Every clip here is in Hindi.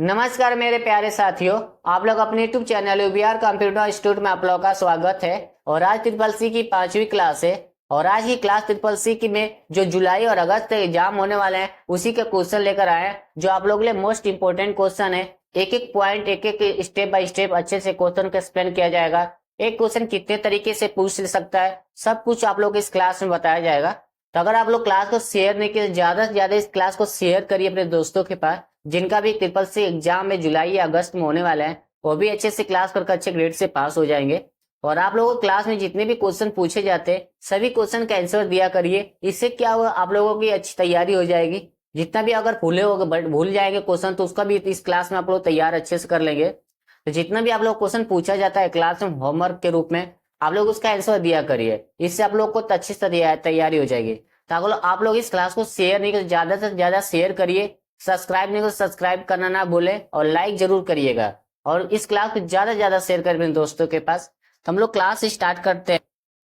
नमस्कार मेरे प्यारे साथियों, आप लोग अपने YouTube चैनल यूबीआर कंप्यूटर इंस्टीट्यूट में आप लोगों का स्वागत है। और आज ट्रिपल सी की 5वीं क्लास है। और आज की क्लास ट्रिपल सी की में जो जुलाई और अगस्त के एग्जाम होने वाले हैं उसी के क्वेश्चन लेकर आए हैं, जो आप लोगों के लिए मोस्ट इंपोर्टेंट क्वेश्चन है। एक एक पॉइंट, एक एक स्टेप बाय स्टेप अच्छे से क्वेश्चन को एक्सप्लेन किया जाएगा। एक क्वेश्चन कितने तरीके से पूछ सकता है, सब कुछ आप लोग इस क्लास में बताया जाएगा। तो अगर आप लोग क्लास को शेयर नहीं किए, ज्यादा से ज्यादा इस क्लास को शेयर करिए अपने दोस्तों के पास, जिनका भी ट्रिपल सी एग्जाम में जुलाई या अगस्त में होने वाला है, वो भी अच्छे से क्लास करके अच्छे ग्रेड से पास हो जाएंगे। और आप लोगों को क्लास में जितने भी क्वेश्चन पूछे जाते हैं सभी क्वेश्चन का आंसर दिया करिए। इससे क्या हुआ, आप लोगों की अच्छी तैयारी हो जाएगी। जितना भी अगर भूले होगा, बट भूल जाएंगे क्वेश्चन, तो उसका भी इस क्लास में आप लोग तैयार अच्छे से कर लेंगे। तो जितना भी आप लोग क्वेश्चन पूछा जाता है क्लास में होमवर्क के रूप में, आप लोग उसका आंसर दिया करिए। इससे आप लोग को अच्छी से तैयारी हो जाएगी। तो आप लोग इस क्लास को शेयर नहीं कर, ज्यादा से ज्यादा शेयर करिए। सब्सक्राइब नहीं कर, सब्सक्राइब करना ना भूले और लाइक जरूर करिएगा। और इस क्लास को ज्यादा से ज्यादा शेयर करें अपने दोस्तों के पास। तो हम लोग क्लास स्टार्ट करते हैं।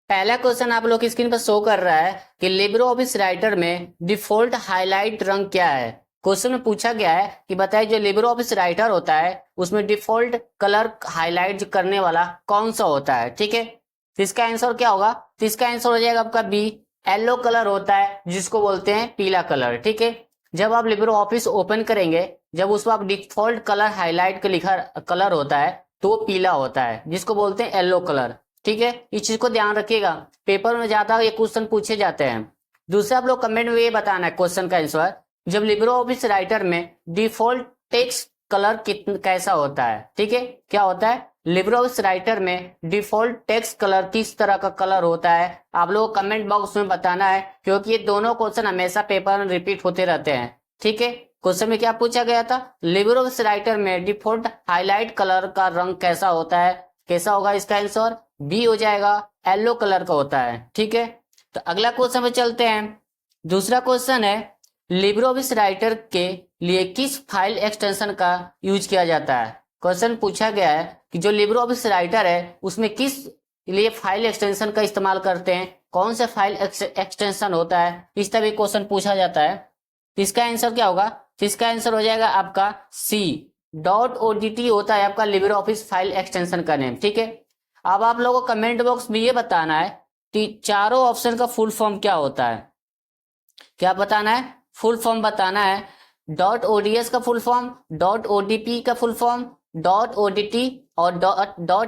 पहला क्वेश्चन आप लोग की स्क्रीन पर शो कर रहा है कि लिब्रे ऑफिस राइटर में डिफॉल्ट हाईलाइट रंग क्या है। क्वेश्चन में पूछा गया है कि बताइए जो लिब्रे ऑफिस राइटर होता है उसमें डिफॉल्ट कलर हाईलाइट करने वाला कौन सा होता है। ठीक है, तो इसका आंसर क्या होगा? तो इसका आंसर हो जाएगा आपका बी, येलो कलर होता है जिसको बोलते हैं पीला कलर। ठीक है, जब आप लिब्रे ऑफिस ओपन करेंगे, जब उसमें आप डिफॉल्ट कलर हाईलाइट का लिखा कलर होता है तो वो पीला होता है, जिसको बोलते हैं येलो कलर। ठीक है, इस चीज को ध्यान रखिएगा, पेपर में ज्यादा ये क्वेश्चन पूछे जाते हैं। दूसरा आप लोग कमेंट में ये बताना है क्वेश्चन का आंसर, जब लिब्रे ऑफिस राइटर में डिफॉल्ट टेक्स्ट कलर कैसा होता है। ठीक है, क्या होता है? लिब्रे ऑफिस राइटर में डिफॉल्ट टेक्स्ट कलर किस तरह का कलर होता है, आप लोग कमेंट बॉक्स में बताना है, क्योंकि ये दोनों क्वेश्चन हमेशा पेपर में रिपीट होते रहते हैं। ठीक है, क्वेश्चन में क्या पूछा गया था? लिब्रे ऑफिस राइटर में डिफॉल्ट हाईलाइट कलर का रंग कैसा होता है, कैसा होगा? इसका आंसर बी हो जाएगा, येलो कलर का होता है। ठीक है, तो अगला क्वेश्चन पे चलते हैं। दूसरा क्वेश्चन है, लिब्रे ऑफिस राइटर के लिए किस फाइल एक्सटेंशन का यूज किया जाता है। क्वेश्चन पूछा गया है कि जो लिब्रे ऑफिस राइटर है उसमें किस लिए फाइल एक्सटेंशन का इस्तेमाल करते हैं, कौन सा फाइल एक्सटेंशन होता है, इस तरह क्वेश्चन पूछा जाता है। तो इसका आंसर क्या होगा? तो इसका आंसर हो जाएगा आपका सी, .odt होता है आपका लिब्रे ऑफिस फाइल एक्सटेंशन का नेम। ठीक है, अब आप लोगों को कमेंट बॉक्स में ये बताना है कि चारों ऑप्शन का फुल फॉर्म क्या होता है। क्या बताना है? फुल फॉर्म बताना है। .ods का फुल फॉर्म, .odp का फुल फॉर्म, .odt और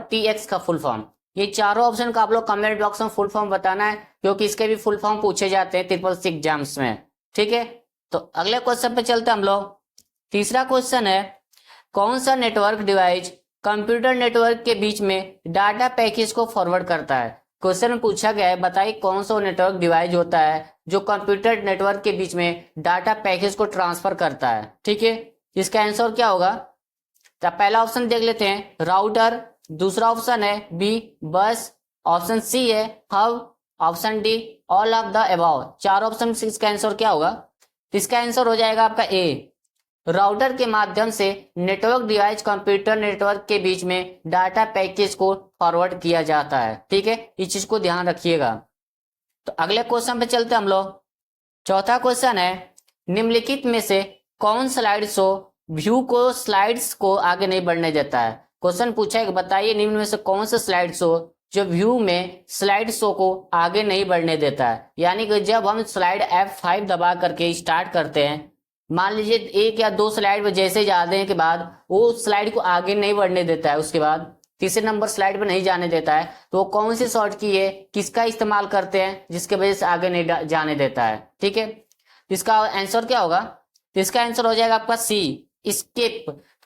.tx का फुल फॉर्म। ये चारों ऑप्शन का आप लोग कमेंट बॉक्स में फुल फॉर्म बताना है, क्योंकि इसके भी फुल फॉर्म पूछे जाते हैं ट्रिपल सी एग्जाम्स में। ठीक है, तो अगले क्वेश्चन पे चलते हैं हम लोग। तीसरा क्वेश्चन है, कौन सा नेटवर्क डिवाइस कंप्यूटर नेटवर्क के बीच में डाटा पैकेज को फॉरवर्ड करता है। क्वेश्चन में पूछा गया है बताइए कौन सा नेटवर्क डिवाइस होता है जो कंप्यूटर नेटवर्क के बीच में डाटा पैकेज को ट्रांसफर करता है। ठीक है, इसका आंसर क्या होगा? तो पहला ऑप्शन देख लेते हैं, राउटर। दूसरा ऑप्शन है बी, बस। ऑप्शन सी है hub. Option D, all of the above. चार ऑप्शन से इसका आंसर क्या होगा? इसका आंसर हो जाएगा आपका ए, राउटर के माध्यम से नेटवर्क डिवाइस कंप्यूटर नेटवर्क के बीच में डाटा पैकेज को फॉरवर्ड किया जाता है। ठीक है, इस चीज को ध्यान रखिएगा। तो अगले क्वेश्चन पे चलते हम लोग। चौथा क्वेश्चन है, निम्नलिखित में से कौन स्लाइड शो व्यू को स्लाइड्स को आगे नहीं बढ़ने देता है। क्वेश्चन पूछा है कि बताइए निम्न में से कौन सा स्लाइड शो जो व्यू में स्लाइड शो को आगे नहीं बढ़ने देता है। यानी कि जब हम स्लाइड F5 दबा करके स्टार्ट करते हैं, मान लीजिए एक या दो स्लाइड में जैसे जाने के बाद वो स्लाइड को आगे नहीं बढ़ने देता है, उसके बाद तीसरे नंबर स्लाइड पे नहीं जाने देता है, तो वो कौन सी शॉर्ट की है, किसका इस्तेमाल करते हैं जिसके वजह से आगे नहीं जाने देता है। ठीक है, इसका आंसर क्या होगा? तो इसका आंसर हो जाएगा आपका सी, स्किप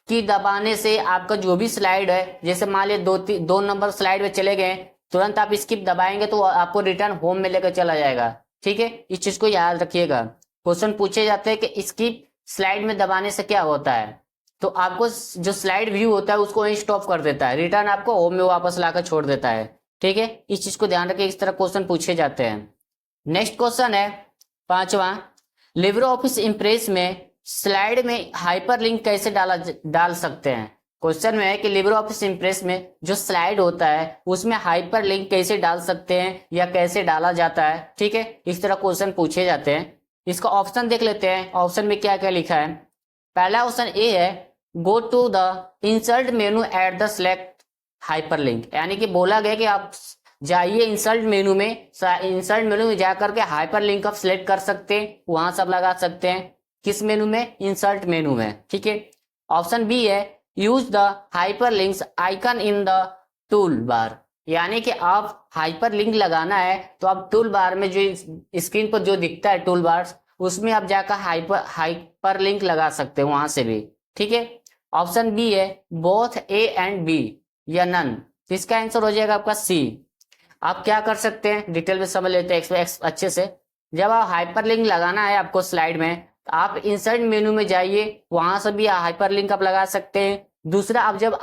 की दबाने से आपका जो भी स्लाइड है, जैसे मान लीजिए दो नंबर स्लाइड में चले गए, तुरंत आप स्किप दबाएंगे तो आपको रिटर्न होम में लेकर चला जाएगा। ठीक है, इस चीज को याद रखिएगा। क्वेश्चन पूछे जाते हैं कि स्किप स्लाइड में दबाने से क्या होता है, तो आपको जो स्लाइड व्यू होता है उसको स्टॉप कर देता है, रिटर्न आपको होम में वापस लाकर छोड़ देता है। ठीक है, इस चीज को ध्यान रखिए, इस तरह क्वेश्चन पूछे जाते हैं। नेक्स्ट क्वेश्चन है पांचवा, लिब्रे ऑफिस इंप्रेस में स्लाइड में हाइपरलिंक कैसे डाल सकते हैं। क्वेश्चन में है कि लिब्रे ऑफिस इंप्रेस में जो स्लाइड होता है उसमें हाइपरलिंक कैसे डाल सकते हैं या कैसे डाला जाता है। ठीक है, इस तरह क्वेश्चन पूछे जाते हैं। इसका ऑप्शन देख लेते हैं, ऑप्शन में क्या क्या लिखा है। पहला ऑप्शन ए है, go to the insert menu at the select hyperlink, यानी कि बोला गया कि आप जाइए इंसर्ट मेनू में जाकर के हाइपरलिंक आप सिलेक्ट कर सकते हैं, वहां से आप लगा सकते हैं। किस मेनू में? इंसर्ट मेनू में। ठीक है। ऑप्शन बी है use the hyperlinks icon in the tool bar, यानी कि आप हाइपरलिंक लगाना है तो आप टूल बार में जो स्क्रीन पर जो दिखता है टूल बार, उसमें आप जाकर हाइपरलिंक लगा सकते हैं वहां से भी। ठीक है। ऑप्शन बी है बोथ ए एंड बी या नन, तो इसका आंसर हो जाएगा आपका सी। आप क्या कर सकते हैं, डिटेल में समझ लेते हैं अच्छे से। जब आप हाइपरलिंक लगाना है आपको स्लाइड में, तो आप इंसर्ट मेनू में जाइए, वहां से भी हाइपरलिंक आप लगा सकते हैं। दूसरा, आप जब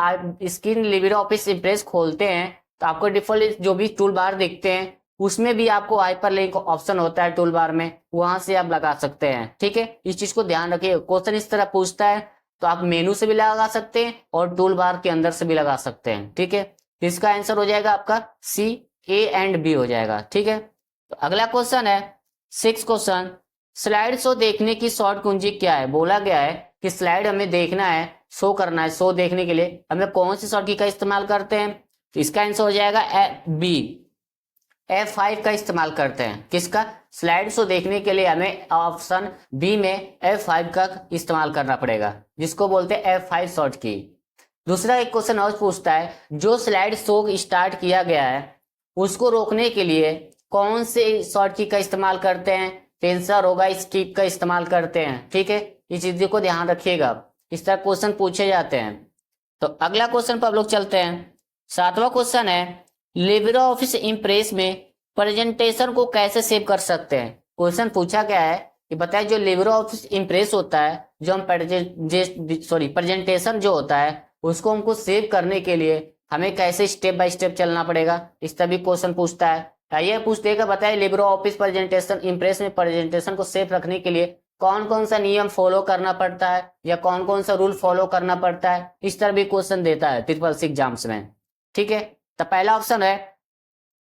स्क्रीन लिब्रे ऑफिस इंप्रेस खोलते हैं तो आपको डिफॉल्ट जो भी टूल बार दिखते हैं उसमें भी आपको हाइपरलिंक ऑप्शन होता है टूल बार में, वहां से आप लगा सकते हैं। ठीक है। इस चीज को ध्यान रखिए, क्वेश्चन इस तरह पूछता है तो आप मेनू से भी लगा सकते हैं और टूल बार के अंदर से भी लगा सकते हैं। ठीक है। इसका आंसर हो जाएगा आपका सी, ए एंड बी हो जाएगा। ठीक है। तो अगला क्वेश्चन है 6 क्वेश्चन, स्लाइड शो देखने की शॉर्ट कुंजी क्या है? बोला गया है कि स्लाइड हमें देखना है, शो करना है, शो देखने के लिए हमें कौन सी शॉर्ट की का इस्तेमाल करते हैं? तो इसका आंसर हो जाएगा बी, F5 का इस्तेमाल करते हैं। किसका? स्लाइड शो देखने के लिए हमें ऑप्शन बी में F5 का इस्तेमाल करना पड़ेगा, जिसको बोलते हैं F5 शॉर्ट की। दूसरा एक क्वेश्चन और पूछता है जो स्लाइड शो स्टार्ट किया गया है उसको रोकने के लिए कौन से शॉर्ट की का इस्तेमाल करते हैं? तो आंसर होगा स्किप का इस्तेमाल करते हैं। ठीक है। इस चीज को ध्यान रखिएगा, इस तरह क्वेश्चन पूछे जाते हैं। तो अगला क्वेश्चन पर आप लोग चलते हैं। 7वां क्वेश्चन है लिब्रे ऑफिस इंप्रेस में प्रेजेंटेशन को कैसे सेव कर सकते हैं? क्वेश्चन पूछा गया है कि बताए जो लिब्रे ऑफिस इंप्रेस होता है, जो हम प्रेजेंटेशन जो होता है उसको हमको सेव करने के लिए हमें कैसे स्टेप बाय स्टेप चलना पड़ेगा, इस तरह भी क्वेश्चन पूछता है। ये पूछ देगा बताइए लिब्रे ऑफिस प्रेजेंटेशन इंप्रेस में प्रेजेंटेशन को सेव रखने के लिए कौन कौन सा नियम फॉलो करना पड़ता है या कौन कौन सा रूल फॉलो करना पड़ता है, इस तरह भी क्वेश्चन देता है SSC एग्जाम्स में। ठीक है। तो पहला ऑप्शन है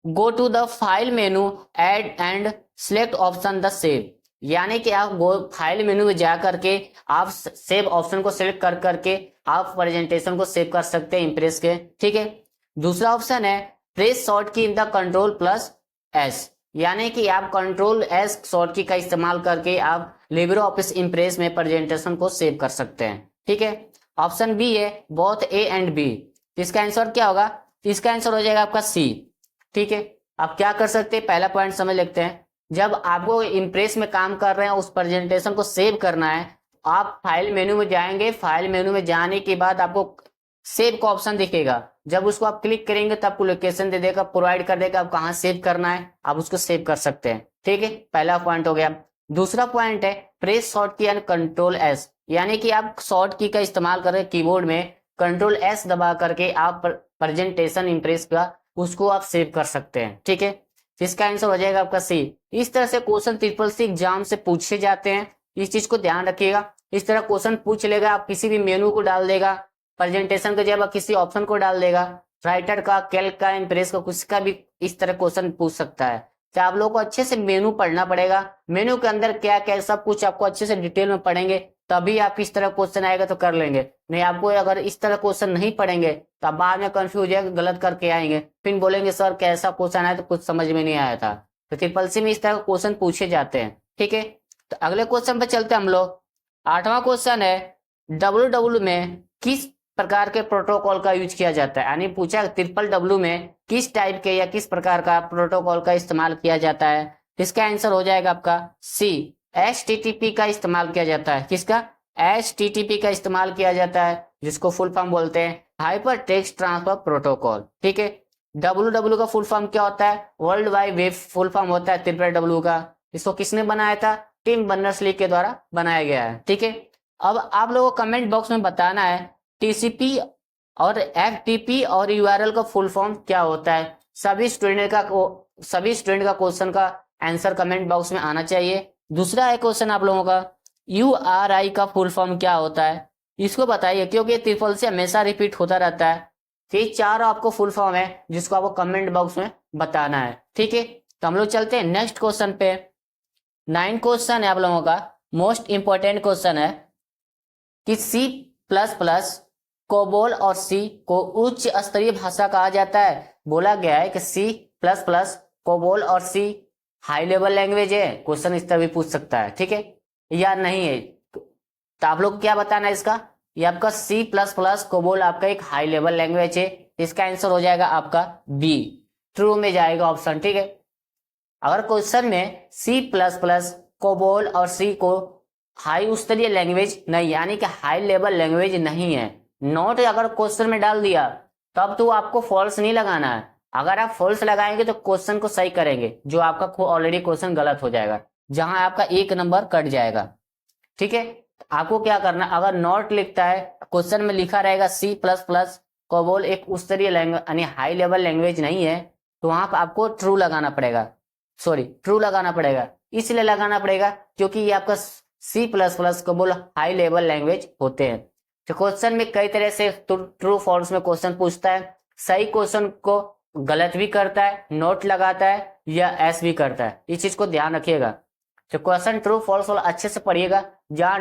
go to the file menu add and select option the save, यानी कि आप फाइल मेनू में जा करके आप सेव ऑप्शन को सिलेक्ट कर करके आप प्रेजेंटेशन को सेव कर सकते हैं इंप्रेस के। ठीक है। दूसरा ऑप्शन है प्रेस शॉर्ट की इन द Ctrl+S, यानी कि आप Ctrl+S शॉर्ट की का इस्तेमाल करके आप लिब्रे ऑफिस इंप्रेस में प्रेजेंटेशन को सेव कर सकते हैं। ठीक है। ऑप्शन बी है बोथ ए एंड बी, इसका आंसर क्या होगा? इसका आंसर हो जाएगा आपका सी। ठीक है। आप क्या कर सकते हैं, पहला पॉइंट समझ लेते हैं। जब आपको इंप्रेस में काम कर रहे हैं, उस प्रेजेंटेशन को सेव करना है, आप फाइल मेनू में जाएंगे, फाइल मेनू में जाने के बाद आपको सेव का ऑप्शन दिखेगा, जब उसको आप क्लिक करेंगे तो आपको लोकेशन दे देगा, प्रोवाइड कर देगा आप कहाँ सेव करना है, आप उसको सेव कर सकते हैं। ठीक है। पहला पॉइंट हो गया। दूसरा पॉइंट है प्रेस शॉर्ट की एंड Ctrl+S, यानी कि आप शॉर्ट की का इस्तेमाल करें कीबोर्ड में Ctrl+S दबा करके आप प्रेजेंटेशन इंप्रेस का उसको आप सेव कर सकते हैं। ठीक है। इसका आंसर हो जाएगा आपका सी। इस तरह से क्वेश्चन SSC एग्जाम से पूछे जाते हैं, इस चीज को ध्यान रखिएगा। इस तरह क्वेश्चन पूछ लेगा, आप किसी भी मेनू को डाल देगा, प्रेजेंटेशन के जगह किसी ऑप्शन को डाल देगा, राइटर का, कैल्क का, इंप्रेस का, कुछ का भी इस तरह क्वेश्चन पूछ सकता है। तो आप लोगों को अच्छे से मेनू पढ़ना पड़ेगा, मेनू के अंदर क्या क्या सब कुछ आपको अच्छे से डिटेल में पढ़ेंगे, तभी आप इस तरह क्वेश्चन आएगा तो कर लेंगे। नहीं, आपको अगर इस तरह क्वेश्चन नहीं पढ़ेंगे तो आप बाद में कंफ्यूज जाएगा, गलत करके आएंगे, फिर बोलेंगे सर कैसा क्वेश्चन आया तो कुछ समझ में नहीं आया था। तो SSC में इस तरह क्वेश्चन पूछे जाते हैं। ठीक है। तो अगले क्वेश्चन पे चलते हैं हम लोग। 8वां क्वेश्चन है WW में किस प्रकार के प्रोटोकॉल का यूज किया जाता है, यानी पूछा WW में किस टाइप के या किस प्रकार का प्रोटोकॉल का इस्तेमाल किया जाता है। इसका आंसर हो जाएगा आपका सी, HTTP का इस्तेमाल किया जाता है। किसका? HTTP का इस्तेमाल किया जाता है, जिसको फुल फॉर्म बोलते हैं हाइपर टेक्स्ट ट्रांसफर प्रोटोकॉल। ठीक है। WW का फुल फॉर्म क्या होता है? World wide web full form होता है WW का। इसको किसने बनाया था? टिम बर्नर्स-ली के द्वारा बनाया गया है। ठीक है। अब आप लोगों को कमेंट बॉक्स में बताना है TCP और FTP और URL का फुल फॉर्म क्या होता है। सभी स्टूडेंट का क्वेश्चन का आंसर कमेंट बॉक्स में आना चाहिए। दूसरा है क्वेश्चन आप लोगों का URI का फुल फॉर्म क्या होता है, इसको बताइए, क्योंकि ट्रिपल से हमेशा रिपीट होता रहता है। ये 4 आपको फुल फॉर्म है जिसको आपको कमेंट बॉक्स में बताना है। ठीक है। तो हम लोग चलते हैं नेक्स्ट क्वेश्चन पे। 9 क्वेश्चन है आप लोगों का, मोस्ट इंपॉर्टेंट क्वेश्चन है कि सी प्लस प्लस कोबोल और सी को उच्च स्तरीय भाषा कहा जाता है। बोला गया है कि सी प्लस प्लस कोबोल और सी हाई लेवल लैंग्वेज है। क्वेश्चन इस तरह भी पूछ सकता है, ठीक है, या नहीं है। तो आप लोग क्या बताना है इसका, ये आपका सी प्लस प्लस कोबोल आपका एक हाई लेवल लैंग्वेज है। इसका आंसर हो जाएगा आपका बी, ट्रू में जाएगा ऑप्शन, ठीक है। अगर क्वेश्चन में सी प्लस प्लस कोबोल और सी को हाई स्तरीय लैंग्वेज नहीं, यानी कि हाई लेवल लैंग्वेज नहीं है, नोट अगर क्वेश्चन में डाल दिया तब तो आपको फॉल्स नहीं लगाना है। अगर आप फॉल्स लगाएंगे तो क्वेश्चन को सही करेंगे, जो आपका ऑलरेडी क्वेश्चन गलत हो जाएगा, जहां आपका एक नंबर कट जाएगा, ठीक है। आपको क्या करना, अगर नोट लिखता है क्वेश्चन में लिखा रहेगा सी प्लस प्लस कोबोल एक उच्च स्तरीय लैंग्वेज यानी हाई लेवल लैंग्वेज नहीं है, तो वहां पर आपको ट्रू लगाना पड़ेगा, ट्रू लगाना पड़ेगा। इसलिए लगाना पड़ेगा क्योंकि ये आपका C plus plus COBOL high level language होते हैं। तो क्वेश्चन में कई तरह से ट्रू फॉल्स में क्वेश्चन पूछता है, सही क्वेश्चन को गलत भी करता है, नोट लगाता है या एस भी करता है, इस चीज को ध्यान रखिएगा। तो क्वेश्चन ट्रू फॉल्स वाला अच्छे से पढ़िएगा, जहां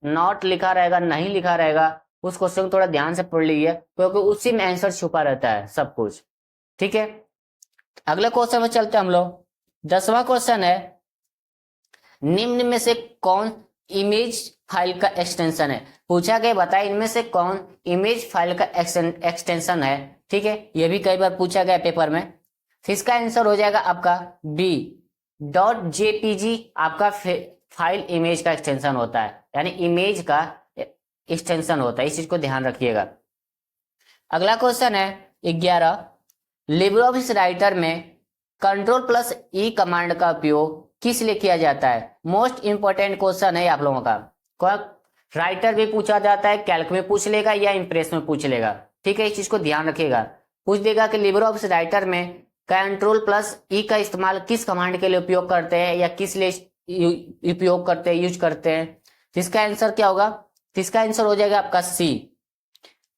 नोट लिखा रहेगा नहीं लिखा रहेगा उस क्वेश्चन को थोड़ा ध्यान से पढ़ लीजिए, क्योंकि उसी में आंसर छुपा रहता है सब कुछ, ठीक है। अगले क्वेश्चन में चलते हम लोग। 10वां क्वेश्चन है, निम्न में से कौन इमेज फाइल का एक्सटेंशन है। पूछा गया बताए इनमें से कौन इमेज फाइल का एक्सटेंशन है, ठीक है। यह भी कई बार पूछा गया पेपर में। तो इसका आंसर हो जाएगा आपका बी, .jpg आपका फाइल इमेज का एक्सटेंशन होता है, यानी इमेज का एक्सटेंशन होता है, इस चीज को ध्यान रखिएगा। अगला क्वेश्चन है 11, लिब्रे ऑफिस राइटर में कंट्रोल प्लस ई कमांड का उपयोग किस लिए किया जाता है। मोस्ट इंपोर्टेंट क्वेश्चन है आप लोगों का, राइटर भी पूछा जाता है, कैल्क में पूछ लेगा या इंप्रेस में पूछ लेगा, ठीक है। इस चीज को ध्यान रखिएगा। पूछ देगा कि लिब्रे ऑफिस राइटर में कंट्रोल प्लस ई का इस्तेमाल किस कमांड के लिए उपयोग करते हैं या किस लिए उपयोग करते हैं, यूज करते हैं। इसका आंसर क्या होगा, इसका आंसर हो जाएगा आपका सी,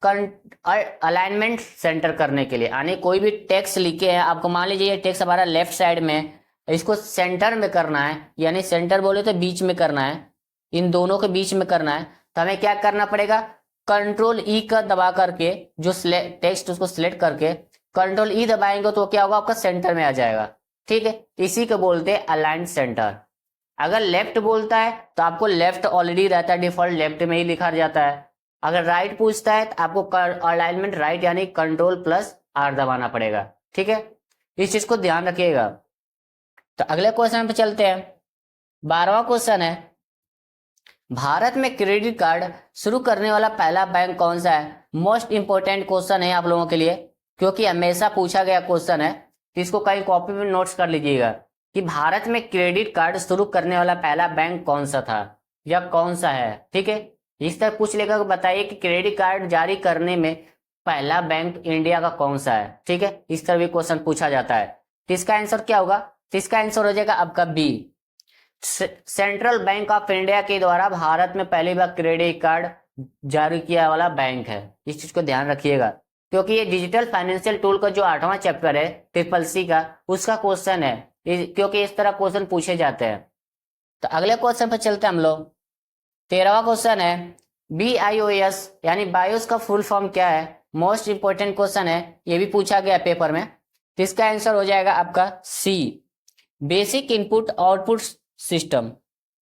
अलाइनमेंट सेंटर करने के लिए। यानी कोई भी टेक्स्ट लिखे हैं आपको, मान लीजिए ये टेक्स्ट हमारा लेफ्ट साइड में, इसको सेंटर में करना है, यानी सेंटर बोले तो बीच में करना है, इन दोनों के बीच में करना है। तो हमें क्या करना पड़ेगा, कंट्रोल ई का दबा करके जो टेक्स्ट उसको सिलेक्ट करके कंट्रोल ई दबाएंगे तो क्या होगा, आपका सेंटर में आ जाएगा, ठीक है। इसी को बोलते हैं अलाइन सेंटर। अगर लेफ्ट बोलता है तो आपको लेफ्ट ऑलरेडी रहता है, डिफॉल्ट लेफ्ट में ही लिखा जाता है। अगर राइट पूछता है तो आपको अलाइनमेंट राइट यानी कंट्रोल प्लस आर दबाना पड़ेगा, ठीक है। इस चीज को ध्यान रखिएगा। तो अगले क्वेश्चन पे चलते हैं। 12वां क्वेश्चन है, भारत में क्रेडिट कार्ड शुरू करने वाला पहला बैंक कौन सा है। मोस्ट इंपोर्टेंट क्वेश्चन है आप लोगों के लिए, क्योंकि हमेशा पूछा गया क्वेश्चन है, तो इसको कहीं कॉपी में नोट्स कर लीजिएगा कि भारत में क्रेडिट कार्ड शुरू करने वाला पहला बैंक कौन सा था या कौन सा है, ठीक है। इस तरह पूछ लेगा, बताइए कि क्रेडिट कार्ड जारी करने में पहला बैंक इंडिया का कौन सा है, ठीक है। इस तरह भी क्वेश्चन पूछा जाता है। तो इसका आंसर क्या होगा, तो इसका आंसर हो जाएगा आपका B, Central Bank of India के द्वारा भारत में पहली बार क्रेडिट कार्ड जारी किया वाला बैंक है। इस चीज को ध्यान रखिएगा, क्योंकि ये डिजिटल फाइनेंशियल टूल का जो 8वां चैप्टर है CCC का, उसका क्वेश्चन है, क्योंकि इस तरह क्वेश्चन पूछे जाते हैं। तो अगले क्वेश्चन पर चलते हैं हम लोग। 13वां क्वेश्चन है, BIOS यानी बायोस का फुल फॉर्म क्या है। मोस्ट इंपोर्टेंट क्वेश्चन है, ये भी पूछा गया पेपर में। तो इसका आंसर हो जाएगा आपका सी, बेसिक इनपुट आउटपुट सिस्टम।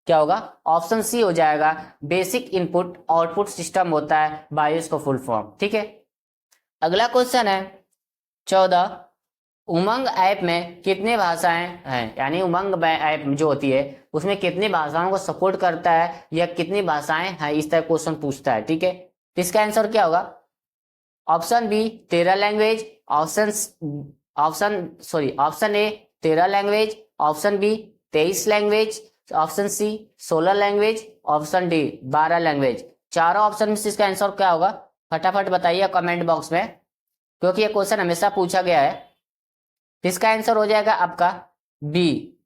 क्या होगा, ऑप्शन सी हो जाएगा, बेसिक इनपुट आउटपुट सिस्टम होता है बायोस का फुल फॉर्म, ठीक है। अगला क्वेश्चन है 14, उमंग ऐप में कितने भाषाएं हैं, यानी उमंग ऐप जो होती है उसमें कितनी भाषाओं को सपोर्ट करता है या कितनी भाषाएं हैं, इस तरह क्वेश्चन पूछता है, ठीक है। तो इसका आंसर क्या होगा, option B 13 language, option A 13 language, option B 23 language, option C 16 language, option D 12 language. चारों ऑप्शन में से इसका आंसर क्या होगा, फटाफट बताइए कमेंट बॉक्स में, क्योंकि ये क्वेश्चन हमेशा पूछा गया है। इसका आंसर हो जाएगा आपका बी,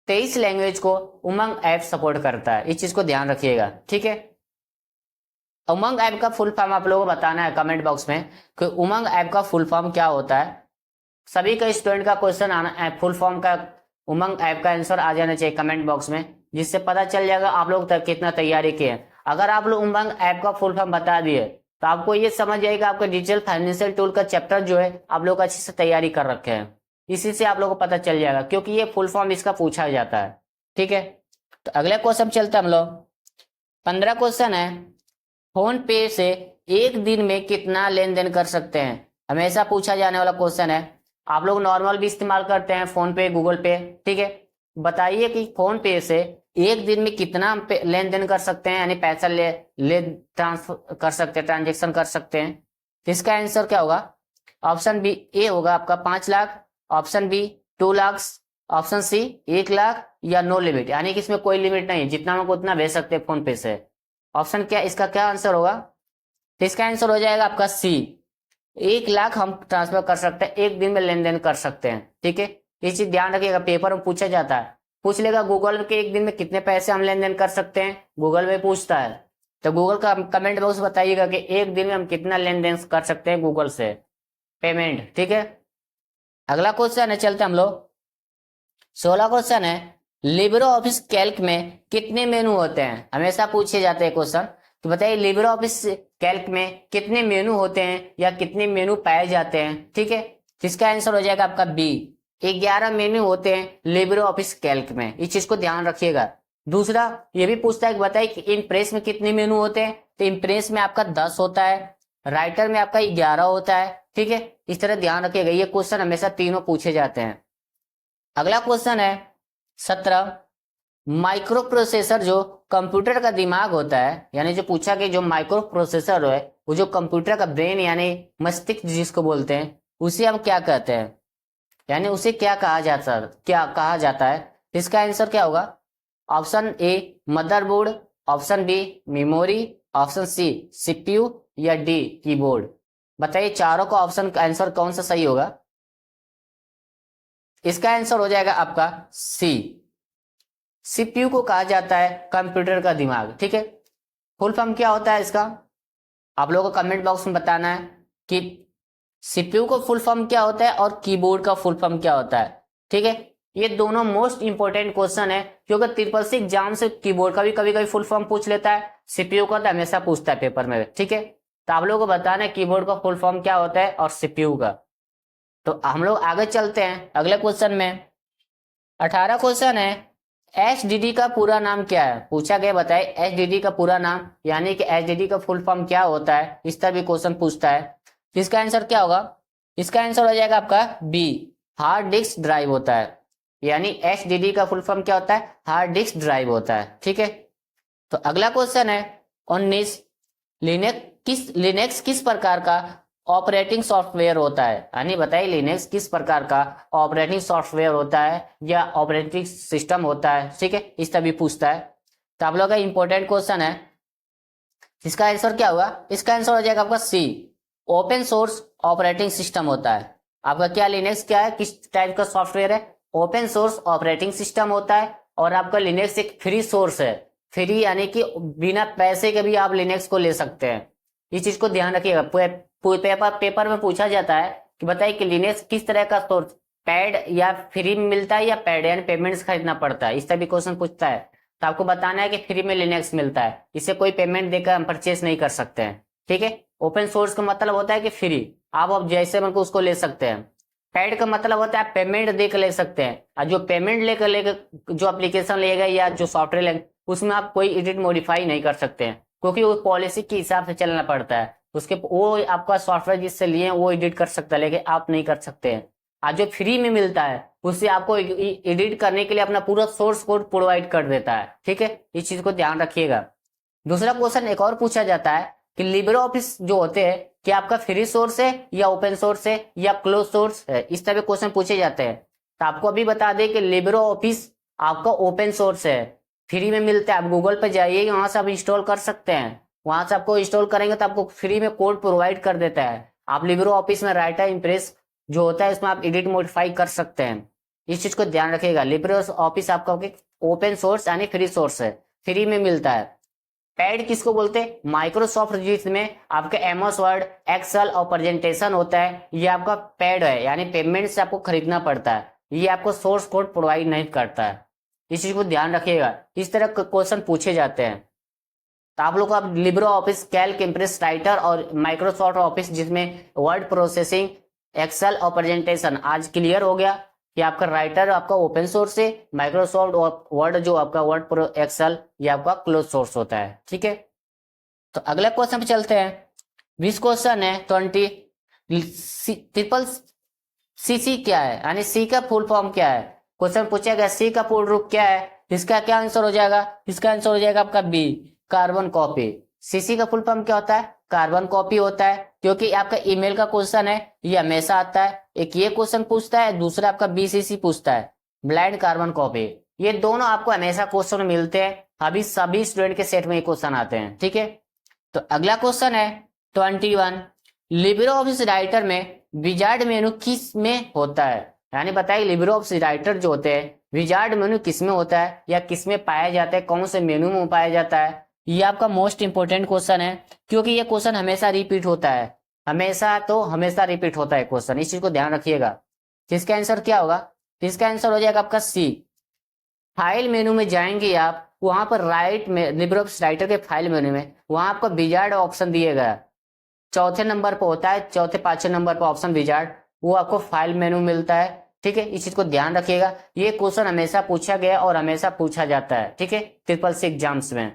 23 लैंग्वेज को उमंग ऐप सपोर्ट करता है। इस चीज को ध्यान रखिएगा, ठीक है। उमंग ऐप का फुल फॉर्म आप लोगों को बताना है कमेंट बॉक्स में कि उमंग ऐप का फुल फॉर्म क्या होता है। सभी का स्टूडेंट का क्वेश्चन आना, फुल फॉर्म का उमंग ऐप का आंसर आ जाना चाहिए कमेंट बॉक्स में, जिससे पता चल जाएगा आप लोग तक कितना तैयारी किए हैं। अगर आप लोग उमंग ऐप का फुल फॉर्म बता दिए तो आपको ये समझ जाएगा आपका डिजिटल फाइनेंशियल टूल का चैप्टर जो है आप लोग अच्छे से तैयारी कर रखे हैं। इसी से आप लोगों को पता चल जाएगा क्योंकि ये फुल फॉर्म इसका पूछा जाता है। ठीक है, तो अगले क्वेश्चन चलते हम लोग। 15 क्वेश्चन है, फोन पे से एक दिन में कितना लेन देन कर सकते हैं? हमेशा पूछा जाने वाला क्वेश्चन है। आप लोग नॉर्मल भी इस्तेमाल करते हैं, फोन पे, गूगल पे। ठीक है, बताइए कि फोन पे से एक दिन में कितना लेन देन कर सकते हैं, यानी पैसा ले ट्रांसफर कर सकते हैं, ट्रांजेक्शन कर सकते हैं। तो इसका आंसर क्या होगा? ऑप्शन बी ए होगा आपका 5 lakh, option B 2 lakh, option C 1 lakh, या नो लिमिट, यानी कि इसमें कोई लिमिट नहीं, जितना हमको उतना भेज सकते हैं फोन पे से। ऑप्शन क्या, इसका क्या आंसर होगा? तो इसका आंसर हो जाएगा आपका सी, 1 लाख हम ट्रांसफर कर सकते हैं, एक दिन में लेन देन कर सकते हैं। ठीक है, ये चीज ध्यान रखिएगा, पेपर में पूछा जाता है। पूछ लेगा गूगल के एक दिन में कितने पैसे हम लेन देन कर सकते हैं, गूगल में पूछता है। तो गूगल का कमेंट बॉक्स बताइएगा कि एक दिन में हम कितना लेन देन कर सकते हैं गूगल से पेमेंट। ठीक है, अगला क्वेश्चन है, चलते हम लोग। 16 क्वेश्चन है, लिब्रे ऑफिस कैल्क में कितने मेनू होते हैं? हमेशा पूछे जाते हैं क्वेश्चन। तो बताइए लिब्रे ऑफिस कैल्क में कितने मेनू होते हैं या कितने मेनू पाए जाते हैं? ठीक है, जिसका आंसर हो जाएगा आपका बी, 11 मेनू होते हैं लिब्रे ऑफिस कैल्क में। इस चीज को ध्यान रखिएगा। दूसरा ये भी पूछता है कि बताइए कि इम्प्रेस में कितने मेनू होते हैं? तो इम्प्रेस में आपका 10 होता है, राइटर में आपका 11 होता है। ठीक है, इस तरह ध्यान रखिएगा, ये क्वेश्चन हमेशा तीनों पूछे जाते हैं। अगला क्वेश्चन है 17, माइक्रो प्रोसेसर जो कंप्यूटर का दिमाग होता है, यानी जो पूछा कि जो माइक्रो प्रोसेसर है वो जो कंप्यूटर का ब्रेन यानी मस्तिष्क जिसको बोलते हैं, उसे हम क्या कहते हैं, यानी उसे क्या कहा जाता है? इसका आंसर क्या होगा? Option A motherboard, option B memory, option C CPU, या डी कीबोर्ड। बताइए चारों का ऑप्शन का आंसर कौन सा सही होगा? इसका आंसर हो जाएगा आपका सी, सीपीयू को कहा जाता है कंप्यूटर का दिमाग। ठीक है, फुल फॉर्म क्या होता है इसका? आप लोगों को कमेंट बॉक्स में बताना है कि सीपीयू का फुल फॉर्म क्या होता है और कीबोर्ड का फुल फॉर्म क्या होता है। ठीक है, ये दोनों मोस्ट इंपोर्टेंट क्वेश्चन है क्योंकि ट्रिपल सी एग्जाम से कीबोर्ड का भी कभी कभी फुल फॉर्म पूछ लेता है, सीपीयू का तो हमेशा पूछता है पेपर में। ठीक है, तो आप लोगों को बताना है कीबोर्ड का फुल फॉर्म क्या होता है और सीपीयू का। तो हम लोग आगे चलते हैं अगले क्वेश्चन में। 18 क्वेश्चन है, एचडीडी का पूरा नाम क्या है? पूछा गया, बताए एचडीडी का पूरा नाम, यानी कि एचडीडी का फुल फॉर्म क्या होता है, इस तरह भी क्वेश्चन पूछता है। इसका आंसर क्या होगा? इसका आंसर हो जाएगा आपका बी, हार्ड डिस्क ड्राइव होता है, यानी एचडीडी का फुल फॉर्म क्या होता है? हार्ड डिस्क ड्राइव होता है। ठीक है, तो अगला क्वेश्चन है 19, लिनक्स किस प्रकार का ऑपरेटिंग सॉफ्टवेयर होता है? यानी बताइए लिनक्स किस प्रकार का ऑपरेटिंग सॉफ्टवेयर होता है या ऑपरेटिंग सिस्टम होता है। ठीक है, इस तरह भी पूछता है। तो आप लोग का इंपॉर्टेंट क्वेश्चन है, इसका आंसर क्या होगा? इसका आंसर हो जाएगा आपका सी, ओपन सोर्स ऑपरेटिंग सिस्टम होता है। आपका क्या लिनक्स क्या है, किस टाइप का सॉफ्टवेयर है? ओपन सोर्स ऑपरेटिंग सिस्टम होता है। और आपका लिनक्स एक फ्री सोर्स है, फ्री यानी कि बिना पैसे के भी आप लिनक्स को ले सकते हैं। इस चीज को ध्यान रखिएगा, पेपर में पूछा जाता है कि बताइए कि लिनक्स किस तरह का सोर्स, पेड या फ्री में मिलता है या पेड यानी पेमेंट्स खरीदना पड़ता है, इस तरह भी क्वेश्चन पूछता है। तो आपको बताना है कि फ्री में लिनक्स मिलता है, इसे कोई पेमेंट देकर हम परचेस नहीं कर सकते हैं। ठीक है, ओपन सोर्स का मतलब होता है कि फ्री, आप जैसे मन को उसको ले सकते हैं। पेड का मतलब होता है आप पेमेंट देकर ले सकते हैं, और जो पेमेंट लेकर जो एप्लीकेशन लेगा या जो सॉफ्टवेयर लेगा उसमें आप कोई एडिट मॉडिफाई नहीं कर सकते हैं, क्योंकि वो पॉलिसी के हिसाब से चलना पड़ता है। उसके वो आपका सॉफ्टवेयर जिससे लिए वो एडिट कर सकता है, लेकिन आप नहीं कर सकते हैं। आज जो फ्री में मिलता है उससे आपको एडिट करने के लिए अपना पूरा सोर्स कोड प्रोवाइड कर देता है। ठीक है, इस चीज को ध्यान रखिएगा। दूसरा क्वेश्चन एक और पूछा जाता है कि लिब्रे ऑफिस जो होते हैं कि आपका फ्री सोर्स है या ओपन सोर्स है या क्लोज सोर्स है, इस तरह के क्वेश्चन पूछे जाते हैं। तो आपको अभी बता दें कि लिब्रे ऑफिस आपका ओपन सोर्स है, फ्री में मिलता है। आप गूगल पे जाइए, वहां से आप इंस्टॉल कर सकते हैं, वहां से आपको इंस्टॉल करेंगे तो आपको फ्री में कोड प्रोवाइड कर देता है। आप लिब्रे ऑफिस में राइटर इम्प्रेस जो होता है उसमें आप एडिट मॉडिफाई कर सकते हैं। इस चीज को ध्यान रखिएगा, लिब्रे ऑफिस आपका ओपन सोर्स यानी फ्री सोर्स है, फ्री में मिलता है। पैड किसको बोलते हैं? माइक्रोसॉफ्ट जिसमें आपके एमएस वर्ड, एक्सेल और प्रेजेंटेशन होता है, ये आपका पैड है, यानी पेमेंट से आपको खरीदना पड़ता है, ये आपको सोर्स कोड प्रोवाइड नहीं करता है। इस चीज को ध्यान रखिएगा, इस तरह के क्वेश्चन पूछे जाते हैं। तो आप लोग को अब Libre office, Calc, impress, writer और माइक्रोसॉफ्ट ऑफिस जिसमें वर्ड प्रोसेसिंग, एक्सेल और प्रेजेंटेशन आज क्लियर हो गया कि आपका राइटर आपका ओपन सोर्स है, माइक्रोसॉफ्ट वर्ड जो आपका वर्ड प्रो एक्सेल ये आपका क्लोज सोर्स होता है। ठीक है, तो अगले क्वेश्चन पे चलते हैं। 20 क्वेश्चन है 20 ट्रिपल सी क्या है, यानी सी का फुल फॉर्म क्या है। क्वेश्चन पूछा गया सी का पूर्ण रूप क्या है, इसका क्या आंसर हो जाएगा, इसका आंसर हो जाएगा आपका बी, कार्बन कॉपी। सीसी का फुल फॉर्म क्या होता है, कार्बन कॉपी होता है, क्योंकि आपका ईमेल का क्वेश्चन है ये हमेशा आता है। एक ये क्वेश्चन पूछता है, दूसरा आपका बीसीसी पूछता है, ब्लाइंड कार्बन कॉपी। ये दोनों आपको हमेशा क्वेश्चन मिलते हैं, अभी सभी स्टूडेंट के सेट में ये क्वेश्चन आते हैं। ठीक है, तो अगला क्वेश्चन है 21 लिब्रे ऑफिस राइटर में विजार्ड मेनू किस में होता है, यानी बताइए लिब्रे ऑफिस राइटर जो होते हैं विजार्ड मेनू किस में होता है या किस में पाया जाता है, कौन से मेनू में पाया जाता है। ये आपका मोस्ट इंपोर्टेंट क्वेश्चन है, क्योंकि ये क्वेश्चन हमेशा रिपीट होता है, हमेशा रिपीट होता है क्वेश्चन, इस चीज को ध्यान रखिएगा। इसका आंसर क्या होगा, इसका आंसर हो जाएगा आपका सी। फाइल मेनू में जाएंगे आप, वहां पर राइट में लिब्रे ऑफिस राइटर के फाइल मेनू में वहां आपको विजार्ड ऑप्शन दिए गया, चौथे नंबर पर होता है, चौथे पांचवें नंबर पर ऑप्शन विजार्ड, वो आपको फाइल मेनू मिलता है। ठीक है, इस चीज को ध्यान रखिएगा, ये क्वेश्चन हमेशा पूछा गया और हमेशा पूछा जाता है। ठीक है, ट्रिपल सी एग्जाम्स में।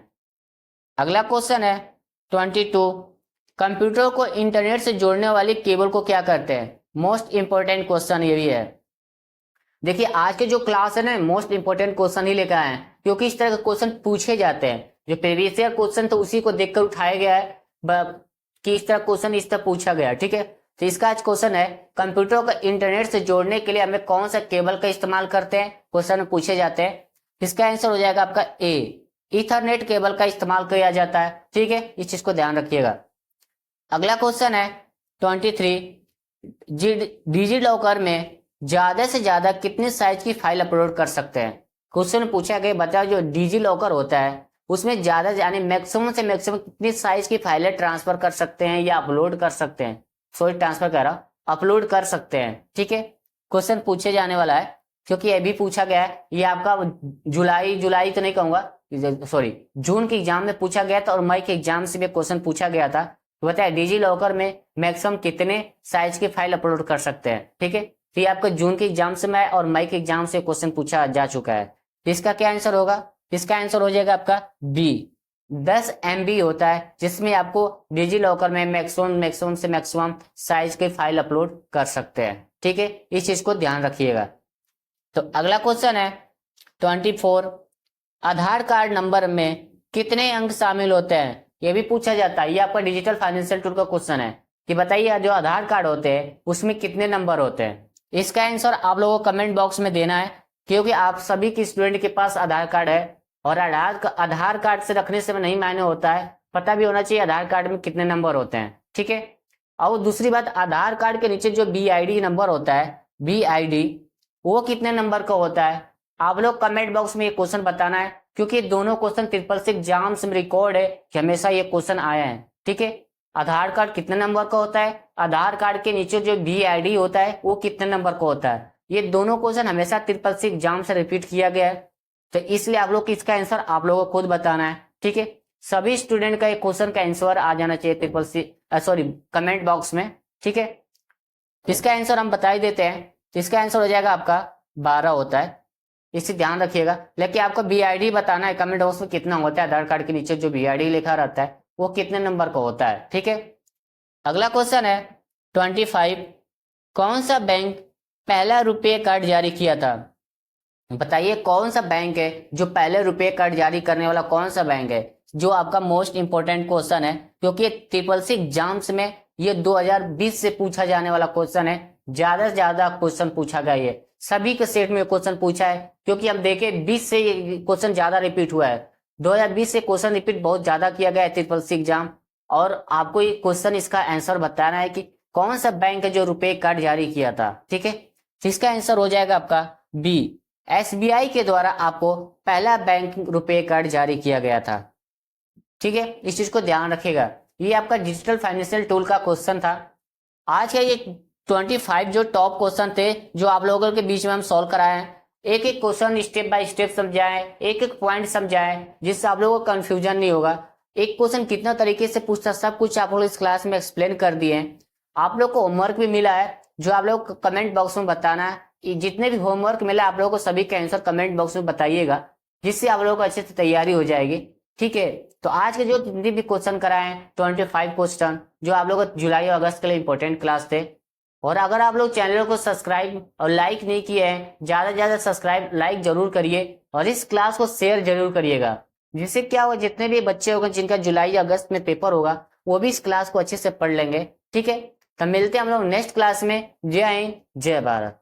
अगला क्वेश्चन है 22 कंप्यूटर को इंटरनेट से जोड़ने वाली केबल को क्या कहते हैं। मोस्ट इंपोर्टेंट क्वेश्चन ये भी है। देखिए आज के जो क्लास है ना मोस्ट इंपोर्टेंट क्वेश्चन ही लेकर आए हैं, क्योंकि इस तरह के क्वेश्चन पूछे जाते हैं। जो प्रीवियस ईयर क्वेश्चन तो उसी को देखकर उठाया गया है कि इस तरह क्वेश्चन इस तरह पूछा गया। ठीक है, तो इसका आज क्वेश्चन है कंप्यूटर को इंटरनेट से जोड़ने के लिए हमें कौन सा केबल का इस्तेमाल करते हैं, क्वेश्चन में पूछे जाते हैं। इसका आंसर हो जाएगा आपका ए, ईथरनेट केबल का इस्तेमाल किया जाता है। ठीक है, इस चीज को ध्यान रखिएगा। अगला क्वेश्चन है 23 डिजी लॉकर में ज्यादा से ज्यादा कितने साइज की फाइल अपलोड कर सकते हैं। क्वेश्चन पूछा गया बताओ जो डिजी लॉकर होता है उसमें ज्यादा यानी मैक्सिमम से मैक्सिमम कितनी साइज की फाइलें ट्रांसफर कर सकते हैं या अपलोड कर सकते हैं, सॉरी ट्रांसफर कर रहा अपलोड कर सकते हैं। ठीक है, क्वेश्चन पूछे जाने वाला है, क्योंकि ये भी पूछा गया है। ये आपका जुलाई तो नहीं कहूंगा, सॉरी जून के एग्जाम में पूछा गया था और मई के एग्जाम से भी क्वेश्चन पूछा गया था। तो बताया डिजी लॉकर में मैक्सिमम कितने साइज की फाइल अपलोड कर सकते हैं। ठीक है, तो ये आपका जून के एग्जाम से में और मई के एग्जाम से क्वेश्चन पूछा जा चुका है। इसका क्या आंसर होगा, इसका आंसर हो जाएगा आपका बी, 10 MB होता है, जिसमें आपको डिजी लॉकर में मैक्सिमम से मैक्सिमम साइज की फाइल अपलोड कर सकते हैं। ठीक है, इस चीज को ध्यान रखिएगा। तो अगला क्वेश्चन है 24 आधार कार्ड नंबर में कितने अंक शामिल होते हैं, यह भी पूछा जाता है। ये आपका डिजिटल फाइनेंशियल टूल का क्वेश्चन है कि बताइए जो आधार कार्ड होते हैं उसमें कितने नंबर होते हैं। इसका आंसर आप लोगों को कमेंट बॉक्स में देना है, क्योंकि आप सभी की स्टूडेंट के पास आधार कार्ड है और आधार कार्ड से रखने से नहीं मायने होता है, पता भी होना चाहिए आधार कार्ड में कितने नंबर होते हैं। ठीक है, और दूसरी बात आधार कार्ड के नीचे जो BID नंबर होता है, BID वो कितने नंबर का होता है। आप लोग कमेंट बॉक्स में ये क्वेश्चन बताना है, क्योंकि दोनों क्वेश्चन ट्रिपल सी एग्जाम्स में रिकॉर्ड है कि हमेशा ये क्वेश्चन आया है। ठीक है, आधार कार्ड कितने नंबर का होता है, आधार कार्ड के नीचे जो BID होता है वो कितने नंबर का होता है। ये दोनों क्वेश्चन हमेशा ट्रिपल सी एग्जाम से रिपीट किया गया है, तो इसलिए आप लोग इसका आंसर आप लोगों को खुद बताना है। ठीक है, सभी स्टूडेंट का एक क्वेश्चन का आंसर आ जाना चाहिए ट्रिपल सी कमेंट बॉक्स में। ठीक है, इसका आंसर हम बता ही देते हैं। इसका आंसर हो जाएगा आपका 12 होता है, इसे ध्यान रखिएगा। लेकिन आपको BID बताना है कमेंट बॉक्स में कितना होता है, आधार कार्ड के नीचे जो BID लिखा रहता है वो कितने नंबर का होता है। ठीक है, अगला क्वेश्चन है 25 कौन सा बैंक पहला रुपये कार्ड जारी किया था। बताइए कौन सा बैंक है जो पहले रुपये कार्ड जारी करने वाला, कौन सा बैंक है, जो आपका मोस्ट इंपोर्टेंट क्वेश्चन है, क्योंकि ये ट्रिपल सी एग्जाम्स में ये 2020 से पूछा जाने वाला क्वेश्चन है। ज्यादा से ज्यादा क्वेश्चन पूछा गया, ये सभी के सेट में क्वेश्चन पूछा है, क्योंकि हम देखें 20 से क्वेश्चन ज्यादा रिपीट हुआ है। 2020 से क्वेश्चन रिपीट बहुत ज्यादा किया गया है ट्रिपल सी एग्जाम, और आपको ये क्वेश्चन इसका आंसर बताना है कि कौन सा बैंक है जो रुपए कार्ड जारी किया था। ठीक है, इसका आंसर हो जाएगा आपका बी, SBI के द्वारा आपको पहला बैंक रुपए कार्ड जारी किया गया था। ठीक है, इस चीज को ध्यान रखिएगा। ये आपका डिजिटल फाइनेंशियल टूल का क्वेश्चन था। आज का ये 25 जो टॉप क्वेश्चन थे जो आप लोगों के बीच में हम सॉल्व कराए हैं, एक एक क्वेश्चन स्टेप बाय स्टेप समझाएं, एक एक पॉइंट समझाएं, जिससे आप लोगों को कंफ्यूजन नहीं होगा। एक क्वेश्चन कितना तरीके से पूछता, सब कुछ आप लोग इस क्लास में एक्सप्लेन कर दिए हैं। आप लोग को होमवर्क भी मिला है, जो आप लोग को कमेंट बॉक्स में बताना है। जितने भी होमवर्क मिला आप लोगों को सभी का आंसर कमेंट बॉक्स में बताइएगा, जिससे आप लोगों को अच्छे से तैयारी हो जाएगी। ठीक है, तो आज के जो जितने भी क्वेश्चन कराए हैं 25 क्वेश्चन, जो आप लोगों को जुलाई और अगस्त के लिए इंपॉर्टेंट क्लास थे। और अगर आप लोग चैनल को सब्सक्राइब और लाइक नहीं किए हैं, ज्यादा से ज्यादा सब्सक्राइब लाइक जरूर करिए और इस क्लास को शेयर जरूर करिएगा, जिससे क्या होगा, जितने भी बच्चे होंगे जिनका जुलाई या अगस्त में पेपर होगा वो भी इस क्लास को अच्छे से पढ़ लेंगे। ठीक है, तो मिलते हैं हम लोग नेक्स्ट क्लास में। जय हिंद, जय भारत।